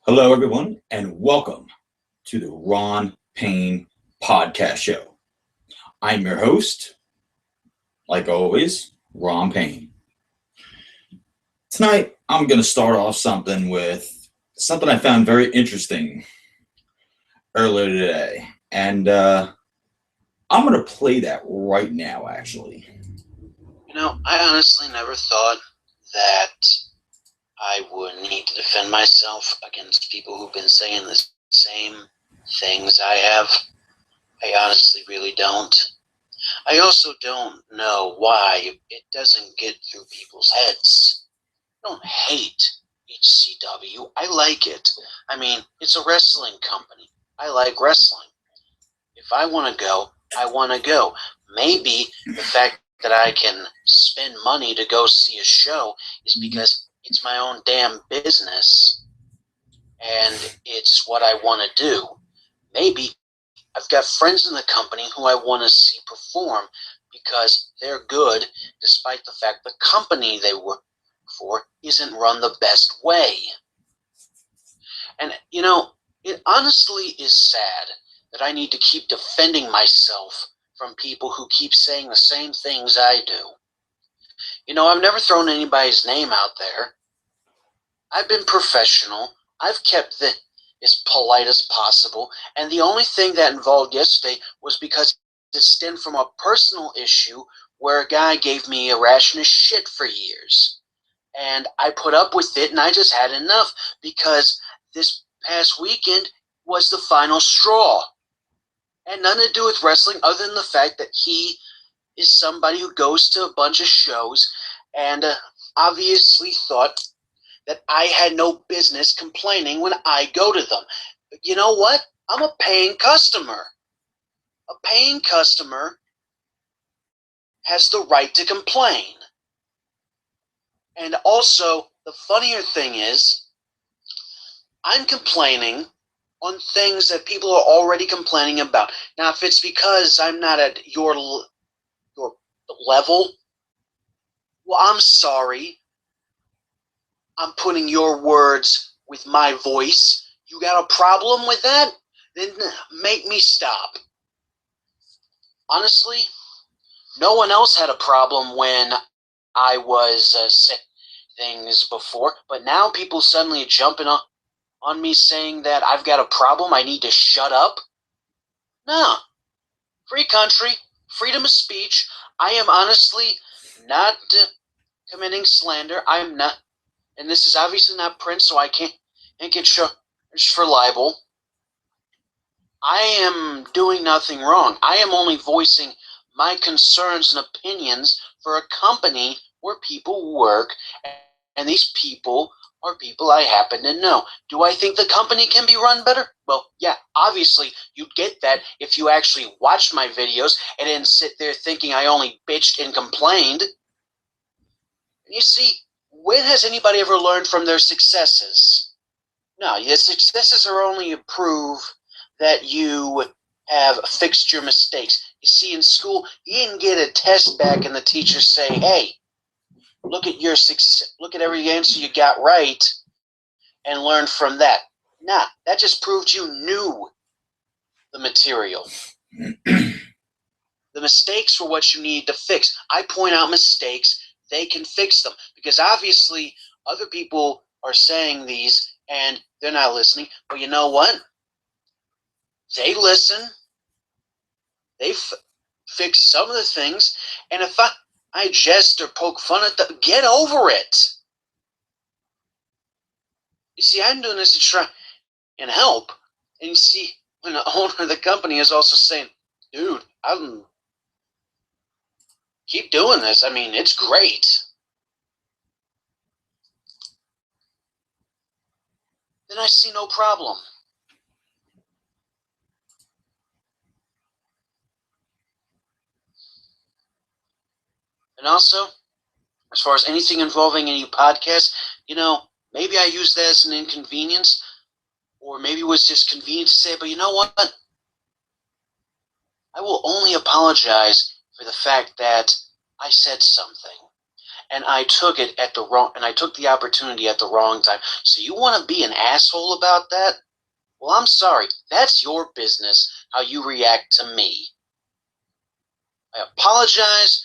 Hello, everyone, and welcome to the Ron Payne Podcast Show. I'm your host, like always, Ron Payne. Tonight, I'm going to start off something I found very interesting earlier today, and I'm going to play that right now, actually. I honestly never thought that I would need to defend myself against people who've been saying the same things I have. I honestly really don't. I also don't know why it doesn't get through people's heads. I don't hate HCW. I like it. I mean, it's a wrestling company. I like wrestling. If I want to go, I want to go. Maybe the fact that I can spend money to go see a show is because it's my own damn business and it's what I want to do. Maybe I've got friends in the company who I want to see perform because they're good, despite the fact the company they work for isn't run the best way. And, it honestly is sad that I need to keep defending myself from people who keep saying the same things I do. I've never thrown anybody's name out there. I've been professional. I've kept it as polite as possible. And the only thing that involved yesterday was because it stemmed from a personal issue where a guy gave me a ration of shit for years. And I put up with it and I just had enough because this past weekend was the final straw. And nothing to do with wrestling other than the fact that he is somebody who goes to a bunch of shows and obviously thought that I had no business complaining when I go to them. But you know what? I'm a paying customer. A paying customer has the right to complain. And also, the funnier thing is, I'm complaining on things that people are already complaining about. Now, if it's because I'm not at your level, well, I'm sorry. I'm putting your words with my voice. You got a problem with that? Then make me stop. Honestly, no one else had a problem when I was saying things before, but now people suddenly are jumping on me saying that I've got a problem, I need to shut up. No. Free country, freedom of speech. I am honestly not committing slander. I'm not, and this is obviously not print, so I can't get charged for libel. I am doing nothing wrong. I am only voicing my concerns and opinions for a company where people work, and these people are people I happen to know. Do I think the company can be run better? Well, yeah, obviously you'd get that if you actually watched my videos and didn't sit there thinking I only bitched and complained. You see, when has anybody ever learned from their successes? No, your successes are only a proof that you have fixed your mistakes. You see, in school, you didn't get a test back and the teacher say, hey, look at your success, look at every answer you got right and learn from that. Nah, that just proved you knew the material. The mistakes were what you need to fix. I point out mistakes, they can fix them. Because obviously, other people are saying these and they're not listening. But you know what? They listen. They fix some of the things. And if I jest or poke fun at them, get over it. You see, I'm doing this to try and help. And you see, when the owner of the company is also saying, dude, I'm keep doing this. I mean, it's great. Then I see no problem. And also, as far as anything involving any podcast, maybe I use that as an inconvenience, or maybe it was just convenient to say, but you know what? I will only apologize for the fact that I said something. and I took it at the wrong, and I took the opportunity at the wrong time. So you want to be an asshole about that? Well, I'm sorry. That's your business how you react to me. I apologize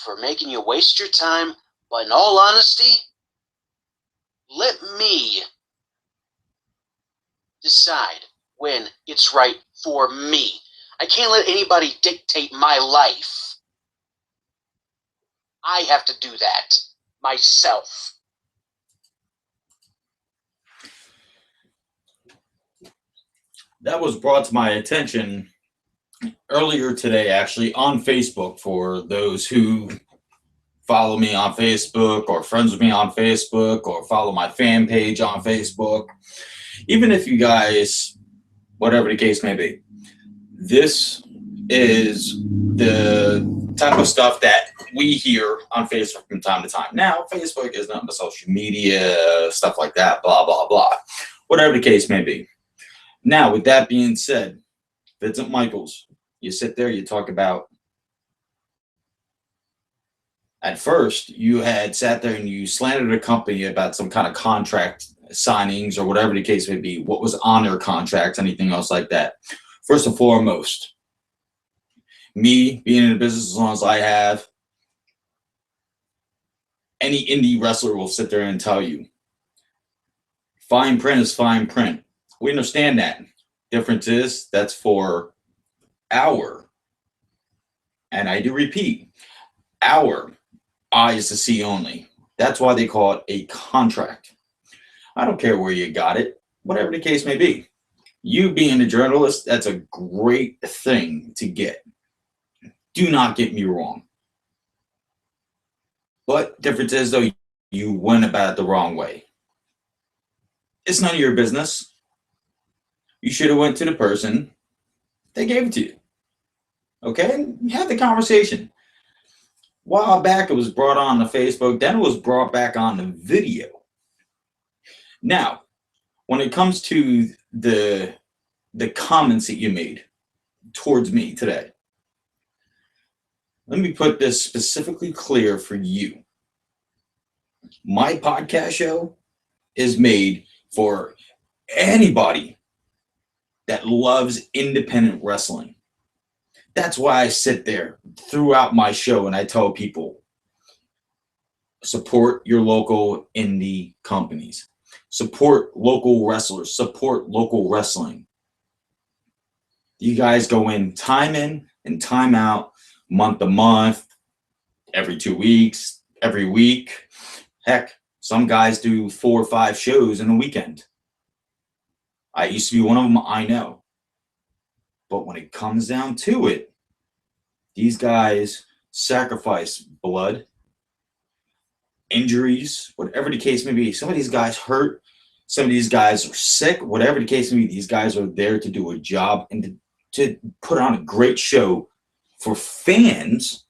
for making you waste your time, but in all honesty, let me decide when it's right for me. I can't let anybody dictate my life. I have to do that myself. That was brought to my attention earlier today, actually, on Facebook, for those who follow me on Facebook or friends with me on Facebook or follow my fan page on Facebook. Even if you guys, whatever the case may be, this is the type of stuff that we hear on Facebook from time to time. Now, Facebook is not the social media, stuff like that, blah, blah, blah. Whatever the case may be. Now, with that being said, Vincent Michaels, you sit there, you talk about, at first, you had sat there and you slandered a company about some kind of contract signings or whatever the case may be, what was on their contracts, anything else like that. First and foremost, me being in the business as long as I have, any indie wrestler will sit there and tell you, fine print is fine print. We understand that. Difference is that's for our, and I do repeat, our eyes to see only. That's why they call it a contract. I don't care where you got it, whatever the case may be. You being a journalist, that's a great thing to get. Do not get me wrong. But difference is, though, you went about it the wrong way. It's none of your business. You should have went to the person that gave it to you. Okay? And have the conversation. A while back, it was brought on to Facebook. Then it was brought back on the video. Now, when it comes to the comments that you made towards me today, let me put this specifically clear for you. My podcast show is made for anybody that loves independent wrestling. That's why I sit there throughout my show and I tell people, support your local indie companies. Support local wrestlers. Support local wrestling. You guys go in and time out, month to month, every 2 weeks, every week. Heck, some guys do 4 or 5 shows in a weekend. I used to be one of them, I know. But when it comes down to it, these guys sacrifice blood, injuries, whatever the case may be. Some of these guys hurt. Some of these guys are sick. Whatever the case may be, these guys are there to do a job and to put on a great show for fans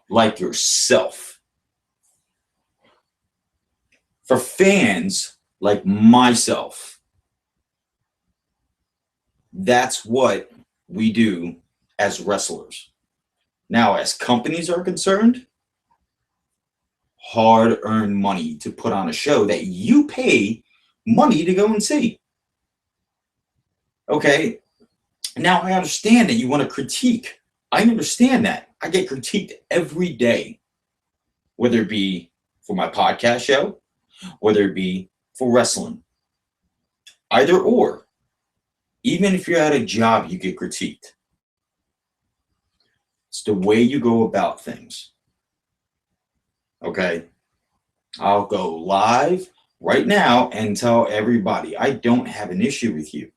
like yourself. For fans like myself. That's what we do as wrestlers. Now, as companies are concerned, hard-earned money to put on a show that you pay money to go and see. Okay? Now, I understand that you want to critique. I understand that. I get critiqued every day, whether it be for my podcast show, whether it be for wrestling. Either or. Even if you're at a job, you get critiqued. It's the way you go about things. Okay? I'll go live right now and tell everybody I don't have an issue with you.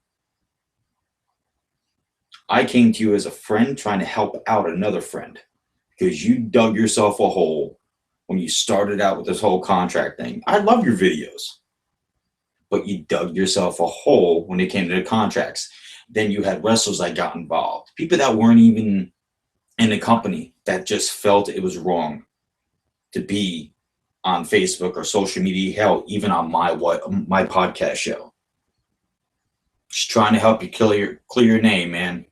I came to you as a friend trying to help out another friend because you dug yourself a hole when you started out with this whole contract thing. I love your videos, but you dug yourself a hole when it came to the contracts. Then you had wrestlers that got involved, people that weren't even in the company that just felt it was wrong to be on Facebook or social media, hell, even on my podcast show. Just trying to help you clear your name, man.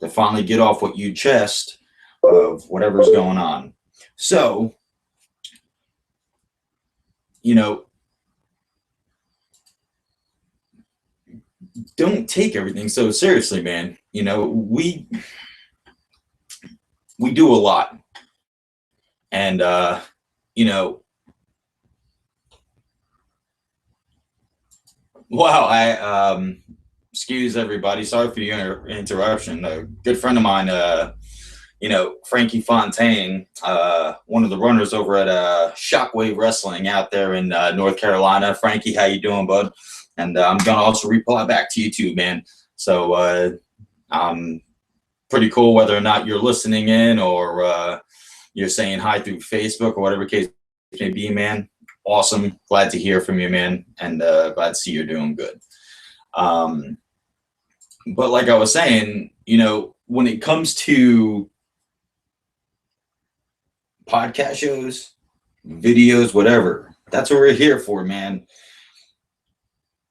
To finally get off what you chest of whatever's going on. So, you know, don't take everything so seriously, man. You know, we do a lot, and you know, wow. Excuse everybody. Sorry for your interruption. A good friend of mine, Frankie Fontaine, one of the runners over at Shockwave Wrestling out there in North Carolina. Frankie, how you doing, bud? And I'm gonna also reply back to you too, man. So pretty cool whether or not you're listening in or you're saying hi through Facebook or whatever case may be, man. Awesome. Glad to hear from you, man. And glad to see you're doing good. But like I was saying, when it comes to podcast shows, videos, whatever, that's what we're here for, man.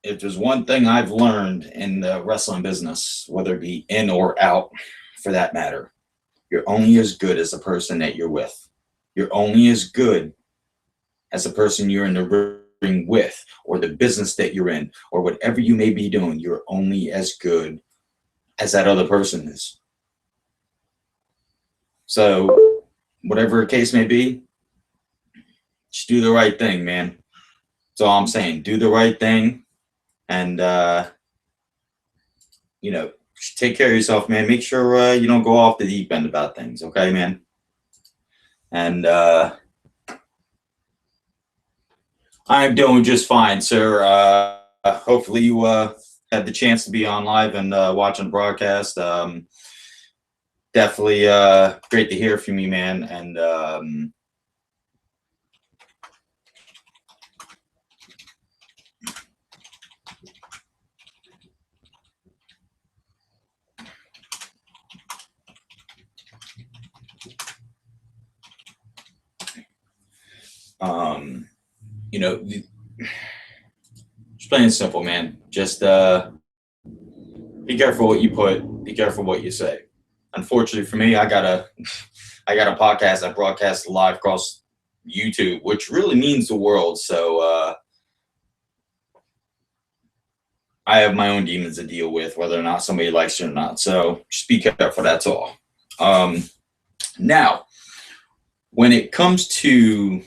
If there's one thing I've learned in the wrestling business, whether it be in or out for that matter, you're only as good as the person that you're with. You're only as good as the person you're in the ring with, or the business that you're in, or whatever you may be doing. You're only as good as that other person is. So, whatever the case may be, just do the right thing, man. That's all I'm saying. Do the right thing, and take care of yourself, man. Make sure you don't go off the deep end about things, okay, man? And I'm doing just fine, sir. Hopefully you had the chance to be on live and watching the broadcast. Definitely great to hear from you, man. And just plain and simple, man. Just be careful what you put. Be careful what you say. Unfortunately for me, I got a podcast that broadcasts live across YouTube, which really means the world. So I have my own demons to deal with, whether or not somebody likes it or not. So just be careful. That's all. Now, when it comes to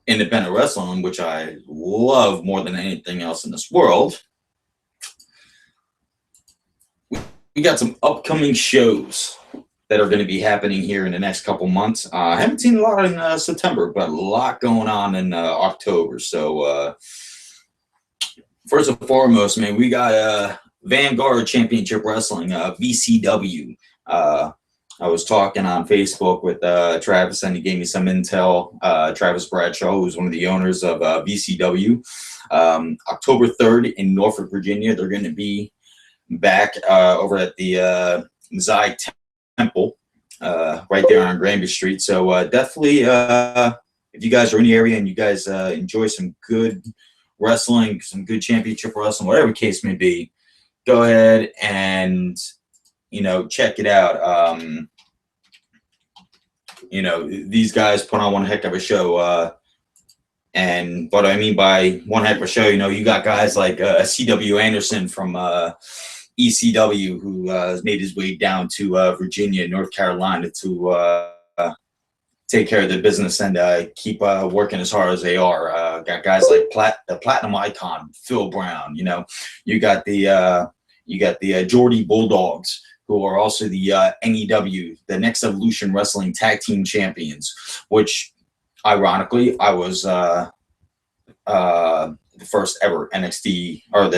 independent wrestling, which I love more than anything else in this world, we got some upcoming shows that are going to be happening here in the next couple months. I haven't seen a lot in September, but a lot going on in October. So first and foremost, man, we got Vanguard Championship Wrestling, VCW. I was talking on Facebook with Travis, and he gave me some intel. Travis Bradshaw, who's one of the owners of VCW. October 3rd in Norfolk, Virginia, they're going to be back over at the Zai Temple, right there on Granby Street. So definitely, if you guys are in the area and you guys enjoy some good wrestling, some good championship wrestling, whatever the case may be, go ahead and check it out. These guys put on one heck of a show. And what I mean by one heck of a show, you got guys like C.W. Anderson from ECW, who has made his way down to Virginia, North Carolina to take care of the business and keep working as hard as they are. Got guys like the Platinum Icon, Phil Brown. You got the Geordie Bulldogs, who are also the NEW, the Next Evolution Wrestling Tag Team Champions, which, ironically, I was the first ever NXT, or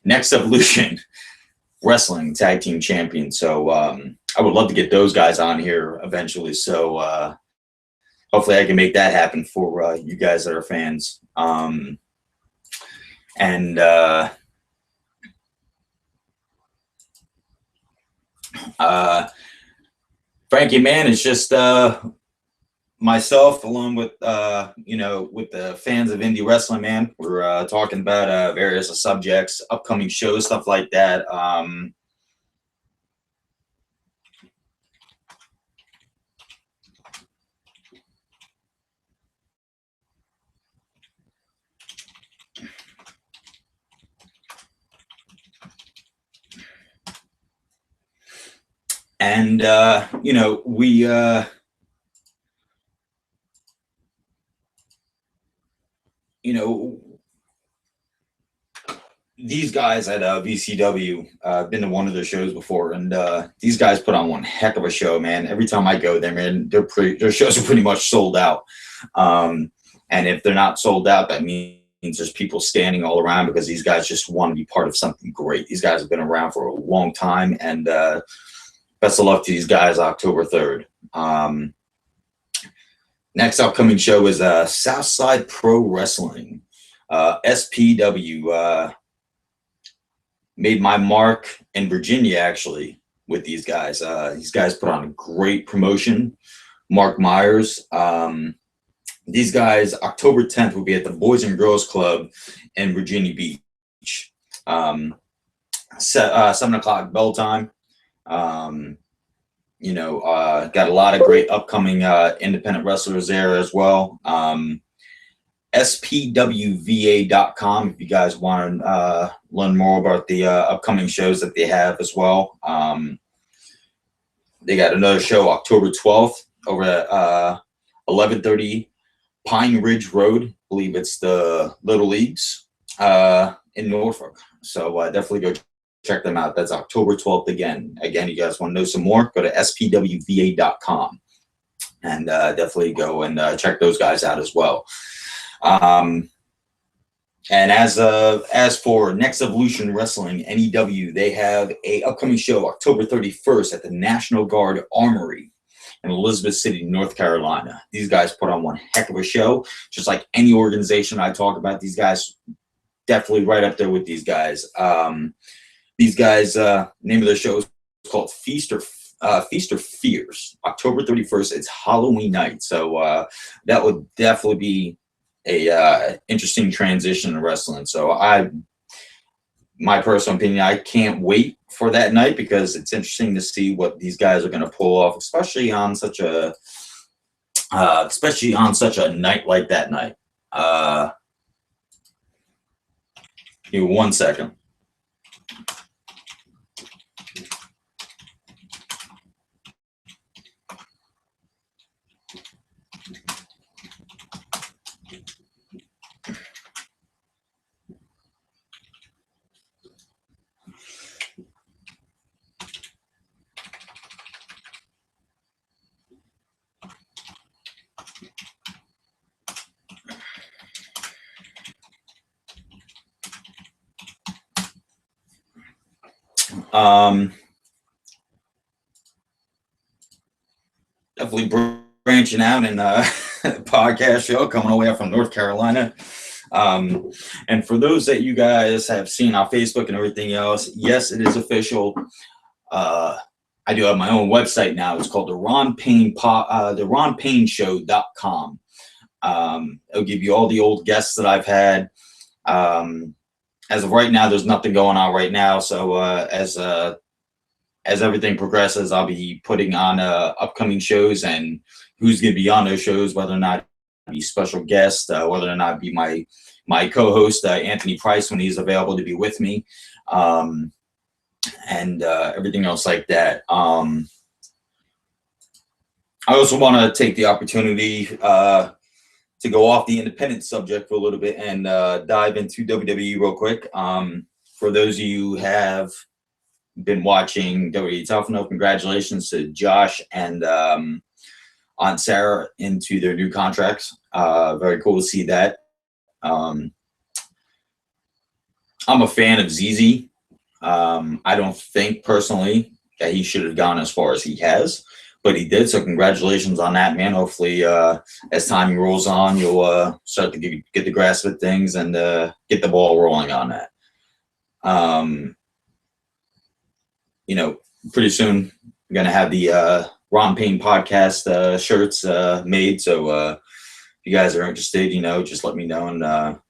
Next Evolution Wrestling Tag Team Champion. So I would love to get those guys on here eventually. So hopefully I can make that happen for you guys that are fans. Frankie, man, it's just myself along with with the fans of indie wrestling, man. We're talking about various subjects, upcoming shows, stuff like that. And we these guys at VCW, been to one of their shows before, and these guys put on one heck of a show, man. Every time I go there, man, their shows are pretty much sold out. And if they're not sold out, that means there's people standing all around because these guys just want to be part of something great. These guys have been around for a long time, and best of luck to these guys October 3rd. Next upcoming show is Southside Pro Wrestling. SPW. Made my mark in Virginia, actually, with these guys. These guys put on a great promotion. Mark Myers. These guys, October 10th, will be at the Boys and Girls Club in Virginia Beach. 7 o'clock bell time. Got a lot of great upcoming independent wrestlers there as well. SPWVA.com if you guys want to learn more about the upcoming shows that they have as well. They got another show October 12th over at 1130 Pine Ridge Road. I believe it's the Little Leagues in Norfolk. So definitely go check them out. That's October 12th again. Again, you guys want to know some more, go to spwva.com and definitely go and check those guys out as well. And as for Next Evolution Wrestling, NEW, they have a upcoming show October 31st at the National Guard Armory in Elizabeth City, North Carolina. These guys put on one heck of a show, just like any organization I talk about. These guys definitely right up there with these guys. These guys, name of their show is called Feast or Fears. October 31st. It's Halloween night, so that would definitely be a interesting transition in wrestling. So my personal opinion, I can't wait for that night because it's interesting to see what these guys are going to pull off, especially on such a night like that night. Give me 1 second. Definitely branching out in a podcast show coming away from North Carolina. And for those that you guys have seen on Facebook and everything else, yes, it is official. I do have my own website now. It's called the RonPayneShow.com. It'll give you all the old guests that I've had. As of right now, there's nothing going on right now. So as everything progresses, I'll be putting on upcoming shows and who's going to be on those shows, whether or not be special guest, whether or not be my co-host Anthony Price when he's available to be with me, and everything else like that. I also want to take the opportunity to go off the independent subject for a little bit and dive into WWE real quick. For those of you who have been watching WWE Tough Enough, congratulations to Josh and Aunt Sarah into their new contracts. Very cool to see that. I'm a fan of ZZ. I don't think personally that he should have gone as far as he has, but he did. So congratulations on that, man. Hopefully, as time rolls on, you'll start to get the grasp of things and get the ball rolling on that. Pretty soon I'm gonna have the Ron Payne podcast shirts made. So if you guys are interested, just let me know, and I'll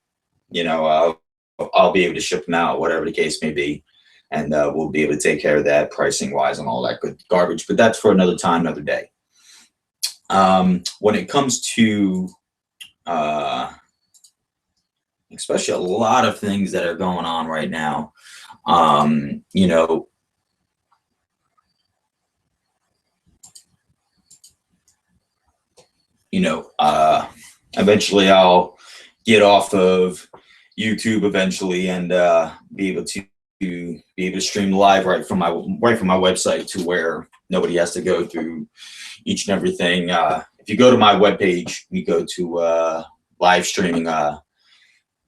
be able to ship them out, whatever the case may be, and we'll be able to take care of that pricing wise and all that good garbage. But that's for another time, another day. When it comes to especially a lot of things that are going on right now, eventually I'll get off of YouTube eventually and be able to stream live right from my website to where nobody has to go through each and everything. If you go to my webpage, you go to live streaming,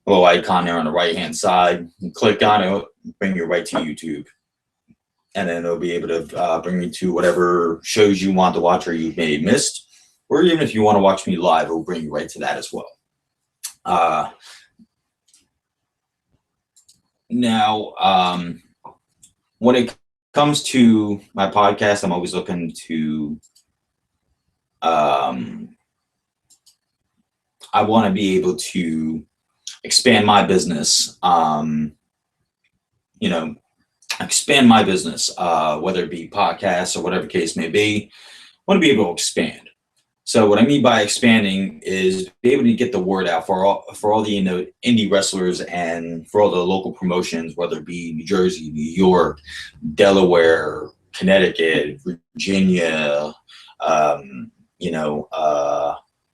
little icon there on the right hand side. You click on it, bring you right to YouTube, and then it'll be able to bring you to whatever shows you want to watch or you may have missed, or even if you want to watch me live, it'll bring you right to that as well. Now, when it comes to my podcast, I'm always looking to, I want to be able to expand my business, expand my business, whether it be podcasts or whatever case may be. I want to be able to expand. So what I mean by expanding is be able to get the word out for all the indie wrestlers and for all the local promotions, whether it be New Jersey, New York, Delaware, Connecticut, Virginia,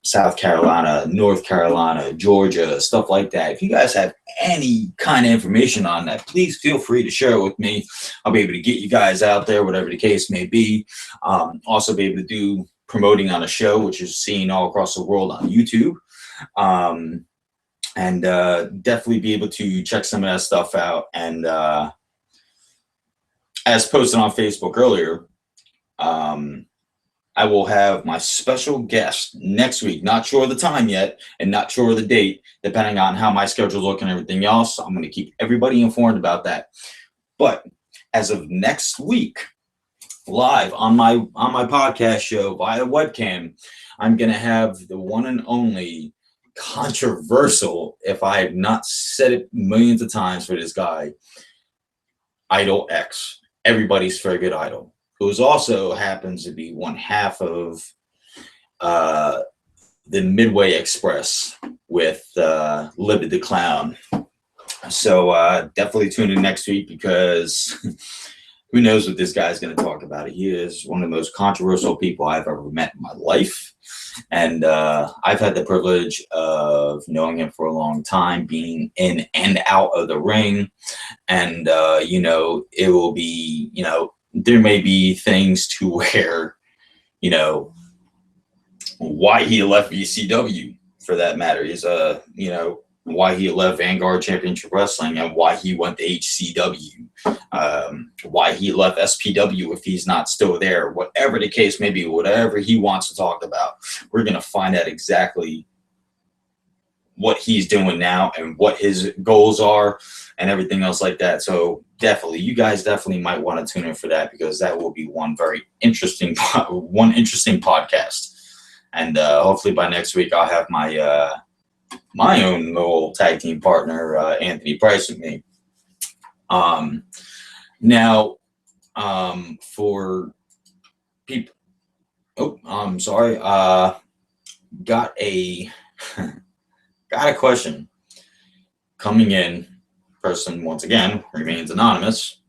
South Carolina, North Carolina, Georgia, stuff like that. If you guys have any kind of information on that, please feel free to share it with me. I'll be able to get you guys out there, whatever the case may be. Also be able to do promoting on a show, which is seen all across the world on YouTube. And definitely be able to check some of that stuff out. And as posted on Facebook earlier, I will have my special guest next week. Not sure of the time yet and not sure of the date, depending on how my schedule looks and everything else. I'm going to keep everybody informed about that. But as of next week, live on my podcast show via webcam, I'm going to have the one and only controversial, if I have not said it millions of times for this guy, Idol X, everybody's favorite idol, who's also happens to be one half of the Midway Express with Libby the Clown. So definitely tune in next week, because who knows what this guy's going to talk about. He is one of the most controversial people I've ever met in my life. And I've had the privilege of knowing him for a long time, being in and out of the ring. And, it will be, there may be things to where, why he left VCW, for that matter, is, why he left Vanguard Championship Wrestling and why he went to HCW, why he left SPW if he's not still there, whatever the case may be, whatever he wants to talk about. We're going to find out exactly what he's doing now and what his goals are and everything else like that. So definitely, you guys definitely might want to tune in for that, because that will be one interesting podcast. And hopefully by next week, I'll have my own little tag team partner, Anthony Price, with me. Now, for people, I'm sorry, got a question coming in. Person, once again, remains anonymous.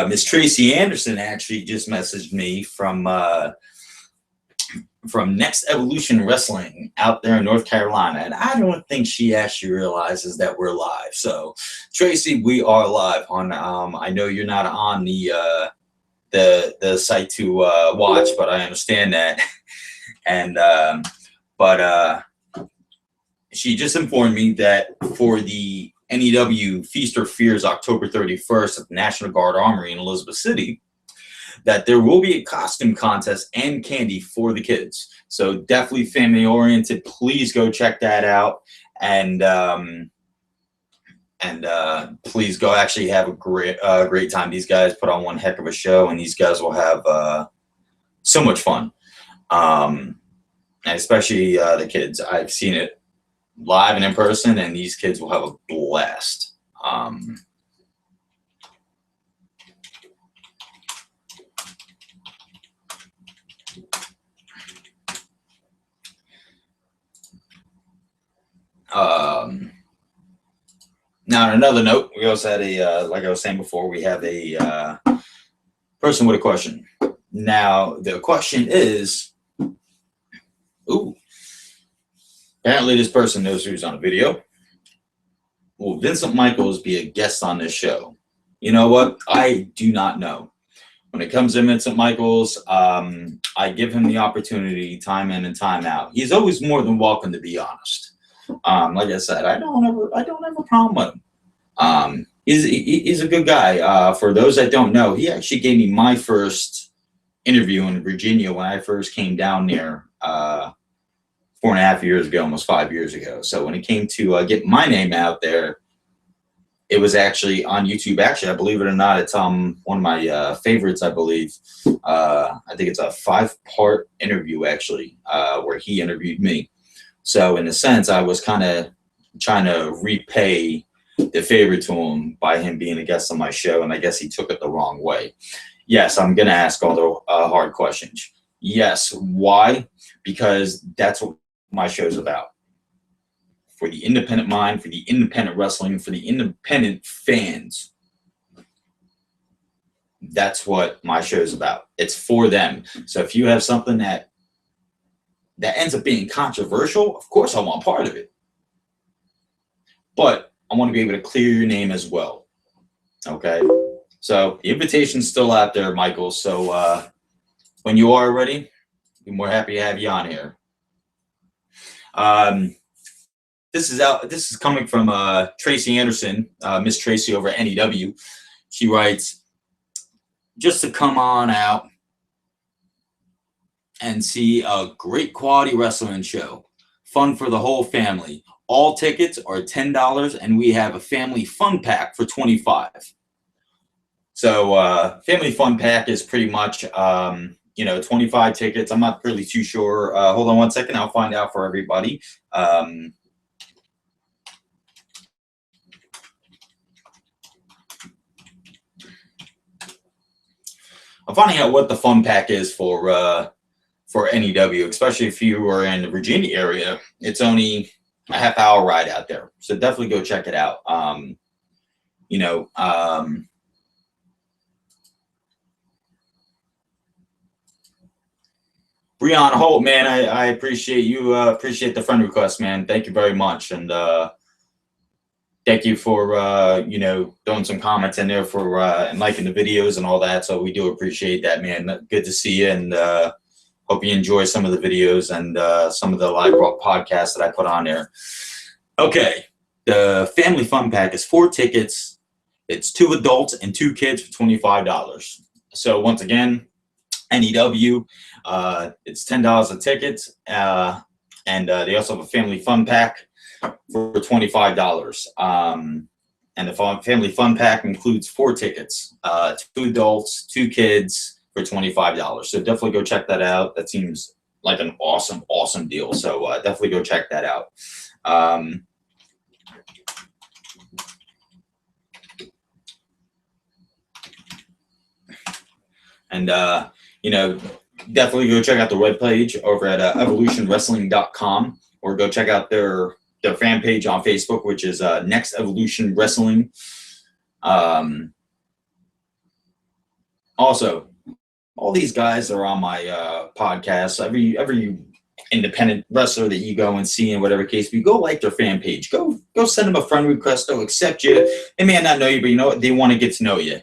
Miss Tracy Anderson actually just messaged me from Next Evolution Wrestling out there in North Carolina, and I don't think she actually realizes that we're live. So, Tracy, we are live on. I know you're not on the site to watch, but I understand that. And but she just informed me that for the NEW Feast or Fears October 31st at the National Guard Armory in Elizabeth City, that there will be a costume contest and candy for the kids. So definitely family oriented. Please go check that out. And please go actually have a great time. These guys put on one heck of a show, and these guys will have so much fun. and especially the kids. I've seen it live and in person, and these kids will have a blast. Now, on another note, we also had like I was saying before, we have a person with a question. Now, the question is, apparently this person knows who's on the video. Will Vincent Michaels be a guest on this show? You know what? I do not know. When it comes to Vincent Michaels, I give him the opportunity time in and time out. He's always more than welcome, to be honest. Like I said, I don't have a problem with him. He's a good guy. For those that don't know, he actually gave me my first interview in Virginia when I first came down there 4.5 years ago, almost 5 years ago. So when it came to get my name out there, it was actually on YouTube. Actually, I believe it or not, it's one of my favorites, I believe. I think it's a 5-part interview, actually, where he interviewed me. So in a sense, I was kind of trying to repay the favor to him by him being a guest on my show, and I guess he took it the wrong way. Yes, I'm going to ask all the hard questions. Yes, why? Because that's what my show's about. For the independent mind, for the independent wrestling, for the independent fans. That's what my show's about. It's for them. So if you have something that ends up being controversial, of course I want part of it. But I want to be able to clear your name as well. Okay? So the invitation's still out there, Michael. So when you are ready, we're more happy to have you on here. This is coming from Tracy Anderson, Miss Tracy over at NEW. She writes, just to come on out and see a great quality wrestling show. Fun for the whole family. All tickets are $10, and we have a family fun pack for $25. So family fun pack is pretty much 25 tickets. I'm not really too sure. Hold on one second. I'll find out for everybody. I'm finding out what the fun pack is for NEW, especially if you are in the Virginia area. It's only a half-hour ride out there, so definitely go check it out. Breon Holt, man, I appreciate you. Appreciate the friend request, man. Thank you very much, and thank you for throwing some comments in there for and liking the videos and all that. So we do appreciate that, man. Good to see you, and hope you enjoy some of the videos and some of the live podcasts that I put on there. Okay, the family fun pack is 4 tickets. It's 2 adults and 2 kids for $25. So once again, NEW, it's $10 a ticket, and they also have a family fun pack for $25. And the family fun pack includes 4 tickets, 2 adults, 2 kids for $25. So definitely go check that out. That seems like an awesome deal. So definitely go check that out. And definitely go check out the webpage over at evolutionwrestling.com, or go check out their fan page on Facebook, which is Next Evolution Wrestling. Also, all these guys are on my podcast. Every independent wrestler that you go and see, in whatever case, we go like their fan page. Go send them a friend request. They'll accept you. They may not know you, but you know what? They want to get to know you.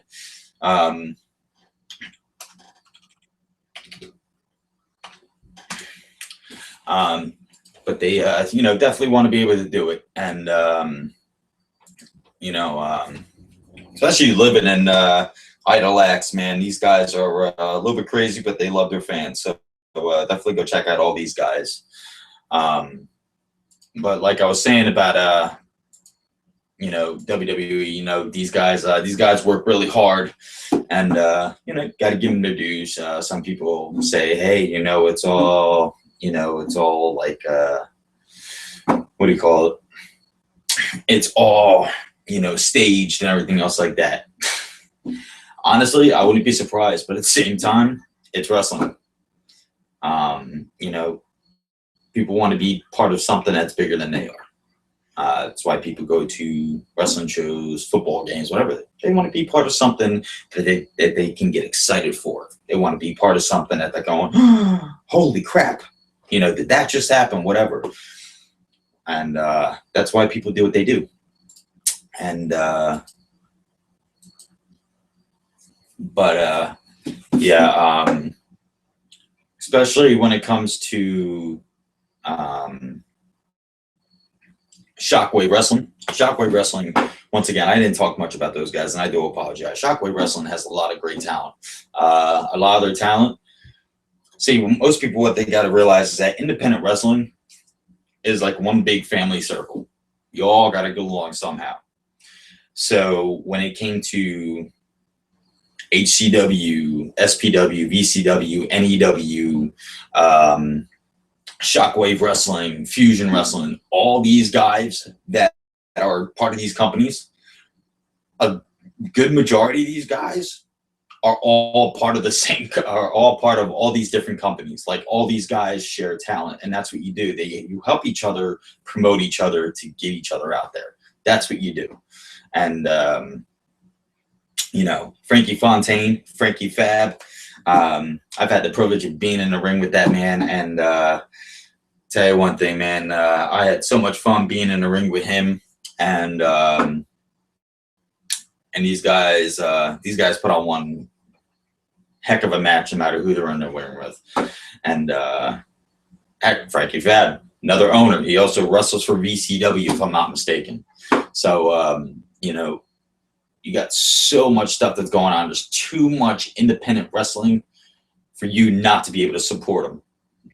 But they, definitely want to be able to do it. And, especially living in Idle X, man, these guys are a little bit crazy, but they love their fans. So definitely go check out all these guys. But like I was saying about, WWE, these guys work really hard, and, got to give them their dues. Some people say, hey, it's all, It's all like, what do you call it? It's all, staged and everything else like that. Honestly, I wouldn't be surprised, but at the same time, it's wrestling. You know, people want to be part of something that's bigger than they are. That's why people go to wrestling shows, football games, whatever. They want to be part of something that they can get excited for. They want to be part of something that they're going, holy crap, did that just happen? Whatever. And that's why people do what they do. And especially when it comes to Shockwave Wrestling. Shockwave Wrestling, once again, I didn't talk much about those guys, and I do apologize. Shockwave Wrestling has a lot of great talent. A lot of their talent. See, most people, what they got to realize is that independent wrestling is like one big family circle. You all got to go along somehow. So when it came to HCW, SPW, VCW, NEW, Shockwave Wrestling, Fusion Wrestling, all these guys that are part of these companies, a good majority of these guys are all part of the same, are all part of all these different companies. Like all these guys share talent, and that's what you do. You help each other, promote each other to get each other out there. That's what you do. And Frankie Fontaine, Frankie Fab. I've had the privilege of being in the ring with that man, and tell you one thing, man. I had so much fun being in the ring with him, and these guys put on one heck of a match, no matter who they're in the ring with. And Frankie Fab, another owner. He also wrestles for VCW, if I'm not mistaken. So you got so much stuff that's going on. There's too much independent wrestling for you not to be able to support them.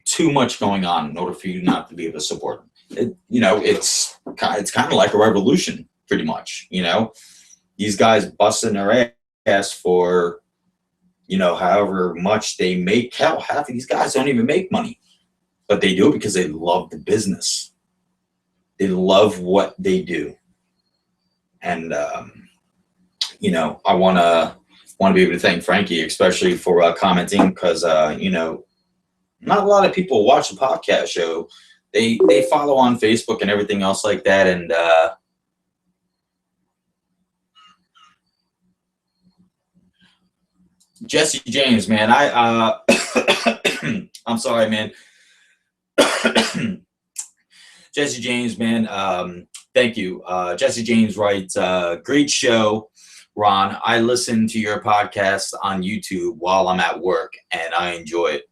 Too much going on in order for you not to be able to support them. It's kind of like a revolution, pretty much. These guys busting their ass for, however much they make. Hell, half of these guys don't even make money, but they do it because they love the business. They love what they do. And, I want to be able to thank Frankie, especially for commenting, because, not a lot of people watch the podcast show. They follow on Facebook and everything else like that. And Jesse James, man, I'm sorry, man. Jesse James, man, thank you. Jesse James writes, great show, Ron. I listen to your podcast on YouTube while I'm at work, and I enjoy it.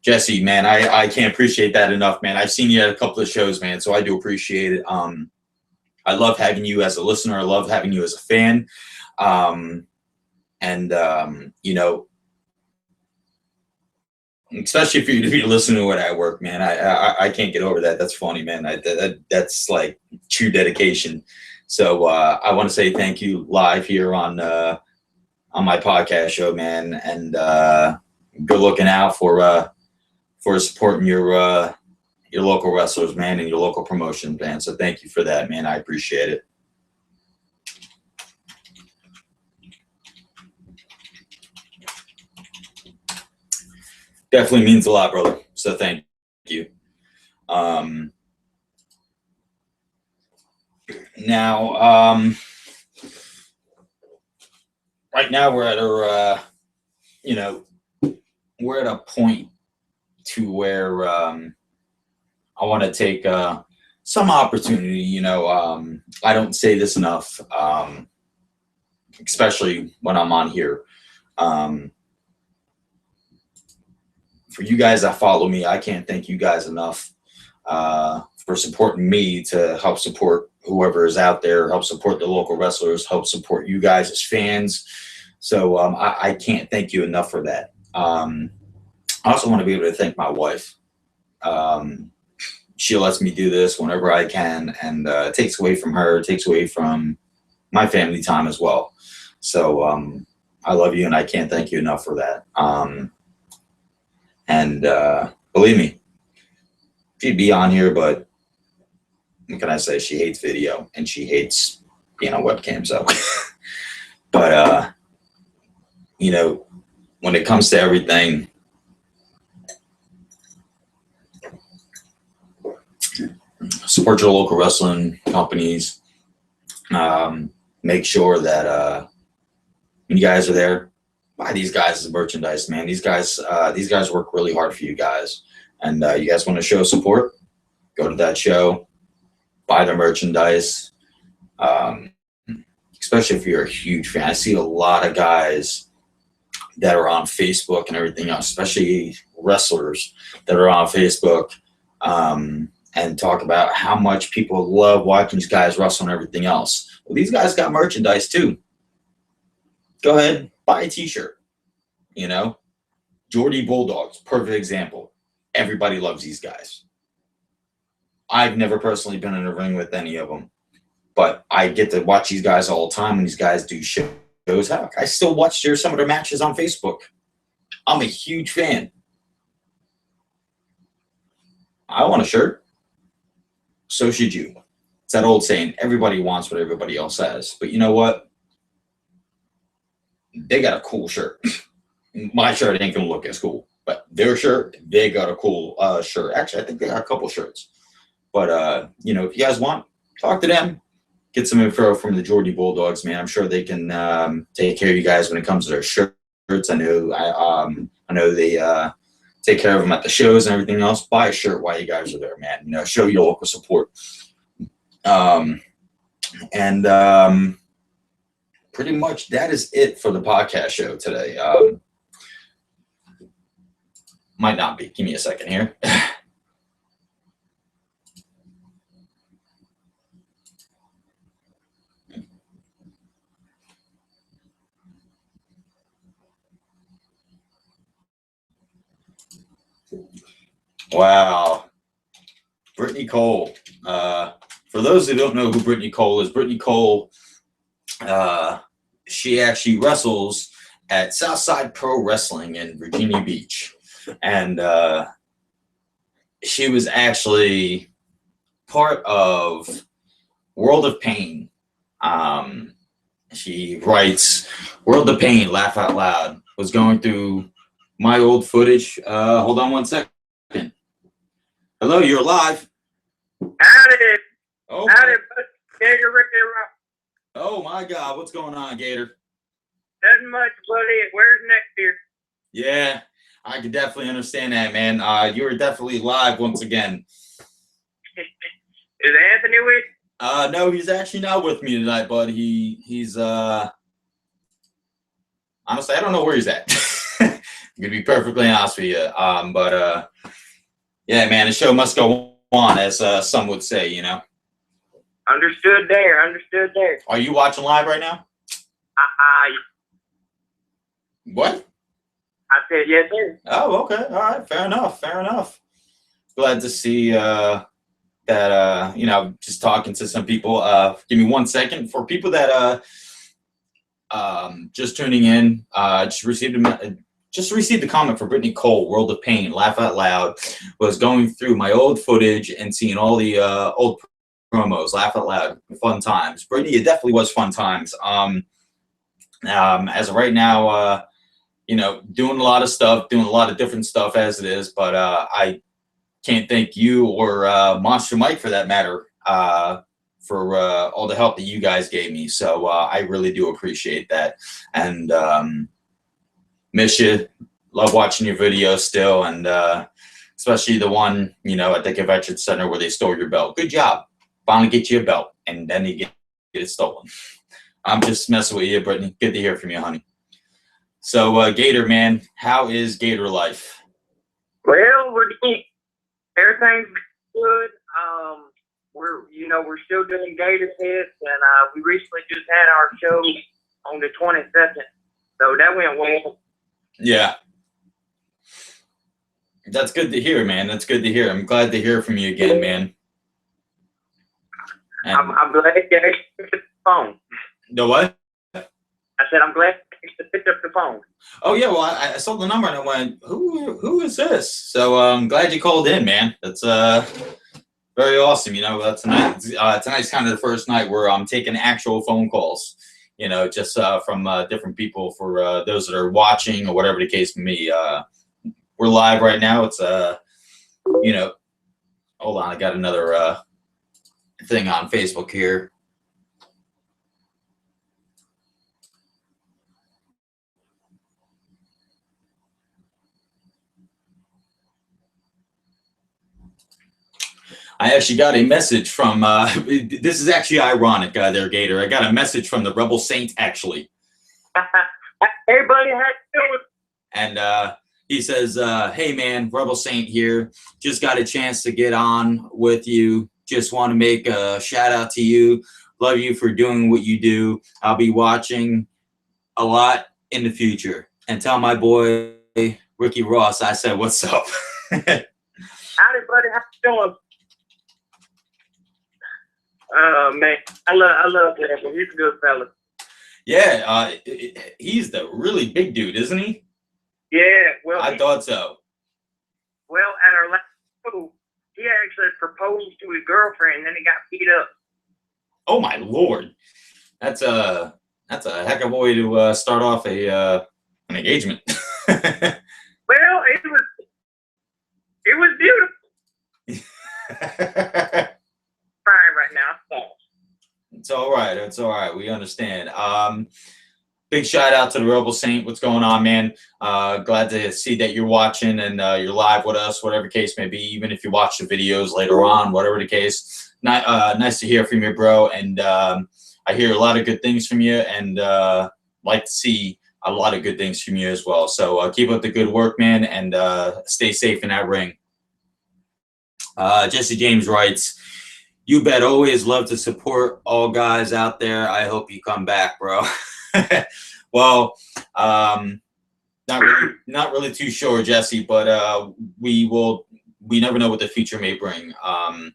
Jesse, man, I can't appreciate that enough, man. I've seen you at a couple of shows, man, so I do appreciate it. I love having you as a listener. I love having you as a fan. Especially for you to be listening to it at work, man. I can't get over that. That's funny, man. That's like true dedication. So I want to say thank you live here on my podcast show, man, and good looking out for supporting your local wrestlers, man, and your local promotion, man. So thank you for that, man. I appreciate it. Definitely means a lot, brother. So thank you. Now, right now we're at we're at a point to where I want to take some opportunity. I don't say this enough, especially when I'm on here. For you guys that follow me, I can't thank you guys enough for supporting me to help support whoever is out there, help support the local wrestlers, help support you guys as fans. So I can't thank you enough for that. I also want to be able to thank my wife. She lets me do this whenever I can, and it takes away from her, it takes away from my family time as well. So I love you, and I can't thank you enough for that. And believe me, she'd be on here, but what can I say? She hates video and she hates being on webcam. So, but you know, when it comes to everything, support your local wrestling companies. Make sure that when you guys are there, buy these guys' merchandise, man. These guys work really hard for you guys, and you guys want to show support, go to that show, buy their merchandise. Especially if you're a huge fan. I see a lot of guys that are on Facebook and everything else, especially wrestlers that are on Facebook, and talk about how much people love watching these guys wrestle and everything else. Well, these guys got merchandise too. Go ahead, buy a t-shirt. You know, Geordie Bulldogs, perfect example. Everybody loves these guys. I've never personally been in a ring with any of them, but I get to watch these guys all the time when these guys do shows. Heck, I still watch some of their matches on Facebook. I'm a huge fan. I want a shirt. So should you. It's that old saying, everybody wants what everybody else has. But you know what? They got a cool shirt. My shirt ain't going to look as cool. But their shirt, they got a cool shirt. Actually, I think they got a couple shirts. But, you know, if you guys want, talk to them. Get some info from the Geordie Bulldogs, man. I'm sure they can take care of you guys when it comes to their shirts. I know they take care of them at the shows and everything else. Buy a shirt while you guys are there, man. You know, show your local support. Pretty much that is it for the podcast show today. Might not be. Give me a second here. Wow. Brittany Cole. For those who don't know who Brittany Cole is, Brittany Cole, she actually wrestles at Southside Pro Wrestling in Virginia Beach. And she was actually part of World of Payne. She writes, World of Payne, laugh out loud. Was going through my old footage. Hold on one second. Hello, you're live. Howdy. Oh, Howdy, Gator Ricky Rock. oh my God, what's going on, Gator? Nothing much, buddy. Where's next year? Yeah, I could definitely understand that, man. You were definitely live once again. Is Anthony with you? No, he's actually not with me tonight, bud. He's honestly, I don't know where he's at. I'm gonna be perfectly honest with you. Yeah, man, the show must go on, as some would say, you know. Understood there. Understood there. Are you watching live right now? What? I said yes, sir. Oh, okay. All right. Fair enough. Fair enough. Glad to see that, you know, just talking to some people. Give me 1 second. For people that just tuning in, just received the comment for Brittany Cole, World of Payne, laugh out loud. Was going through my old footage and seeing all the old promos, laugh out loud, fun times. Brittany, it definitely was fun times. As of right now, you know, doing a lot of stuff, doing a lot of different stuff as it is, but I can't thank you or Monster Mike for that matter for all the help that you guys gave me. So I really do appreciate that, and miss you. Love watching your videos still, and especially the one, you know, at the convention center where they stole your belt. Good job. Finally get you a belt, and then you get it stolen. I'm just messing with you, Brittany. Good to hear from you, honey. So, Gator, man, how is Gator life? Well, everything's good. We're still doing Gator hits, and we recently just had our show on the 22nd, so that went well. Yeah. That's good to hear, man. That's good to hear. I'm glad to hear from you again, man. And I'm glad you answered the phone. the what? I said I'm glad picked up the phone. Oh yeah, well I saw the number and I went, who is this? So I'm glad you called in, man. That's very awesome. You know, tonight's kind of the first night where I'm taking actual phone calls. You know, just from different people for those that are watching or whatever the case may be. We're live right now. It's you know, hold on, I got another thing on Facebook here. I actually got a message from, this is actually ironic there, Gator. I got a message from the Rebel Saint, actually. Hey, buddy, how you doing? And he says, hey, man, Rebel Saint here. Just got a chance to get on with you. Just want to make a shout out to you. Love you for doing what you do. I'll be watching a lot in the future. And tell my boy, Ricky Ross, I said, what's up? Howdy, buddy, how you doing? Man, I love him. He's a good fella. Yeah, he's the really big dude, isn't he? Yeah, well, I thought so. Well, at our last show, he actually proposed to his girlfriend, and then he got beat up. Oh my Lord, that's a heck of a way to start off an engagement. Well, it was beautiful. Crying right now. So. It's all right. It's all right. We understand. Big shout out to the Rebel Saint. What's going on, man? Glad to see that you're watching and you're live with us, whatever case may be, even if you watch the videos later on, whatever the case. Nice to hear from you, bro. And I hear a lot of good things from you and like to see a lot of good things from you as well. So keep up the good work, man, and stay safe in that ring. Jesse James writes, you bet, always love to support all guys out there. I hope you come back, bro. Well, not really too sure, Jesse, but we never know what the future may bring. Was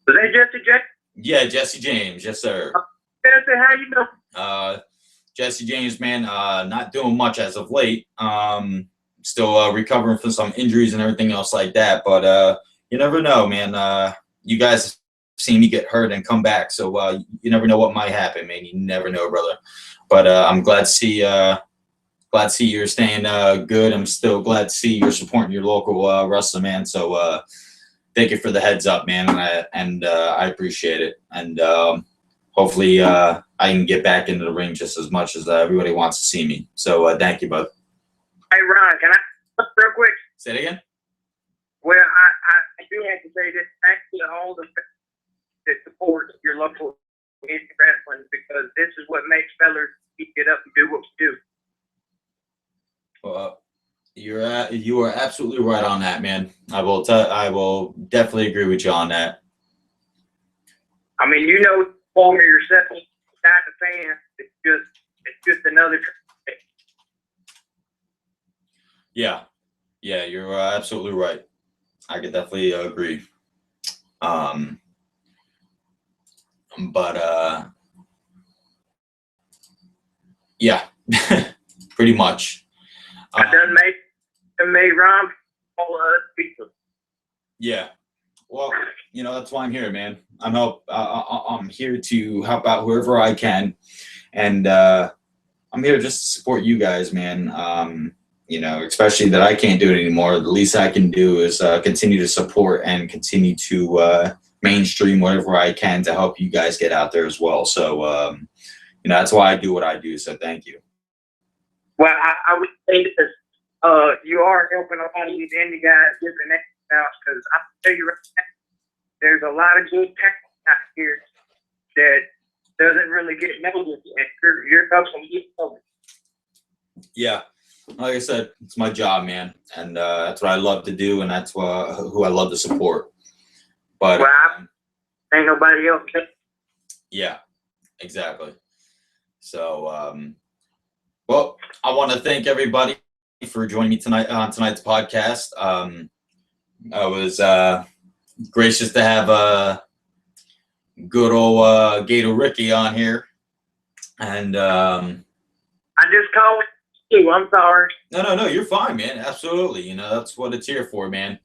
that Jesse James? Yeah, Jesse James, yes sir. Jesse, how you doing? Jesse James, man, not doing much as of late. Still recovering from some injuries and everything else like that, but you never know, man. You guys seen me get hurt and come back, so you never know what might happen, man. You never know, brother. But I'm glad to see you're staying good. I'm still glad to see you're supporting your local wrestler, man. So thank you for the heads up, man, and I appreciate it. And hopefully I can get back into the ring just as much as everybody wants to see me. So thank you, bud. Hey, Ron, can I real quick? Say it again. Well, I do have to say this. Thank you to all the that support your local indie wrestling, because this is what makes fellers get up and do what we do. Well, you are absolutely right on that, man. I will definitely agree with you on that. I mean, you know, for yourself, not a fan. It's just another. Yeah, you're absolutely right. I could definitely agree. But yeah, pretty much. I done made Ron all of us people. Yeah. Well, you know, that's why I'm here, man. I'm here to help out whoever I can, and I'm here just to support you guys, man. You know, especially that I can't do it anymore. The least I can do is continue to support and continue to mainstream whatever I can to help you guys get out there as well. So, you know, that's why I do what I do. So thank you. Well, I would say this. You are helping a lot of these indie guys get the next out, because I tell you right now, there's a lot of good talent out here that doesn't really get noticed, and you're helping get noticed. Yeah. Like I said, it's my job, man, and that's what I love to do, and that's who I love to support. But well, ain't nobody else. Yeah, exactly. So, well, I want to thank everybody for joining me tonight on tonight's podcast. I was gracious to have good old Gator Ricky on here, and I just called you. I'm sorry. No, you're fine, man. Absolutely. You know, that's what it's here for, man.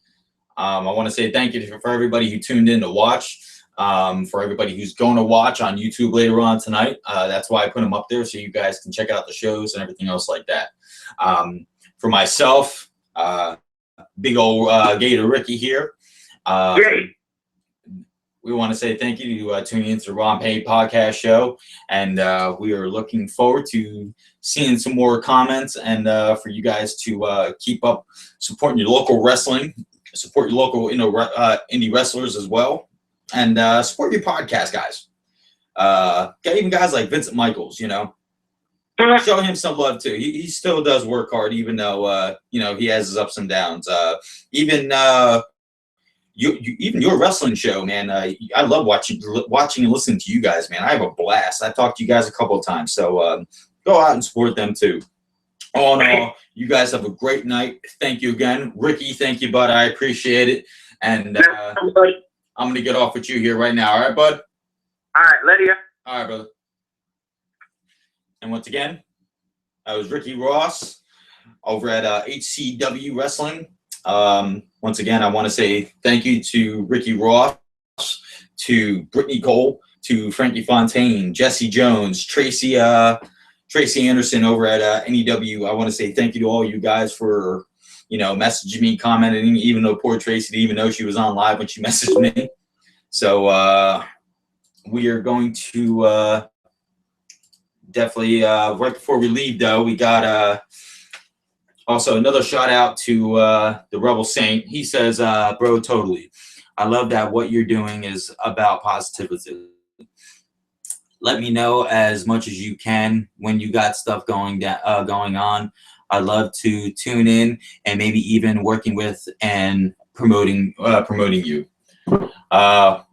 I want to say thank you for everybody who tuned in to watch. For everybody who's going to watch on YouTube later on tonight. That's why I put them up there so you guys can check out the shows and everything else like that. For myself, big old Gator Ricky here. Great. We want to say thank you to tuning into the Ron Payne podcast show. And we are looking forward to seeing some more comments and for you guys to keep up supporting your local wrestling, support your local indie wrestlers as well. And support your podcast, guys. Even guys like Vincent Michaels, you know, show him some love too. He still does work hard, even though he has his ups and downs. Even your wrestling show, man. I love watching and listening to you guys, man. I have a blast. I've talked to you guys a couple of times, so go out and support them too. All in all, you guys have a great night. Thank you again, Ricky. Thank you, bud. I appreciate it. And I'm going to get off with you here right now. All right, bud? All right, Lydia. All right, brother. And once again, I was Ricky Ross over at HCW Wrestling. Once again, I want to say thank you to Ricky Ross, to Brittany Cole, to Frankie Fontaine, Jesse Jones, Tracy Anderson over at NEW. I want to say thank you to all you guys for messaging me, commenting, even though poor Tracy didn't even know she was on live when she messaged me. So we are going to definitely, right before we leave, though, we got also another shout out to the Rebel Saint. He says, bro, totally. I love that what you're doing is about positivity. Let me know as much as you can when you got stuff going on. I'd love to tune in and maybe even working with and promoting you. Wow,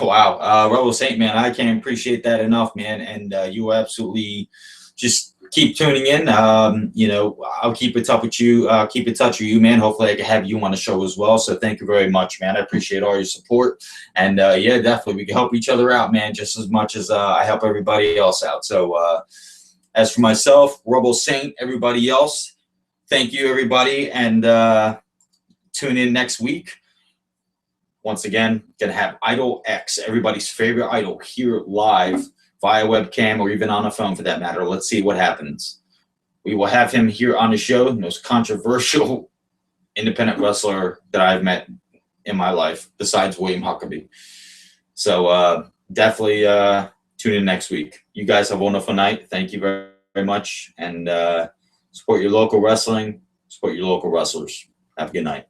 Rebel Saint, man, I can't appreciate that enough, man. And you absolutely just keep tuning in. I'll keep in touch with you. Keep in touch with you, man. Hopefully, I can have you on the show as well. So thank you very much, man. I appreciate all your support. And yeah, definitely, we can help each other out, man, just as much as I help everybody else out. So. As for myself, Rebel Saint, everybody else, thank you, everybody, and tune in next week. Once again, going to have Idol X, everybody's favorite idol, here live via webcam or even on a phone for that matter. Let's see what happens. We will have him here on the show, the most controversial independent wrestler that I've met in my life, besides William Huckabee. So definitely tune in next week. You guys have a wonderful night. Thank you very, very much. And support your local wrestling. Support your local wrestlers. Have a good night.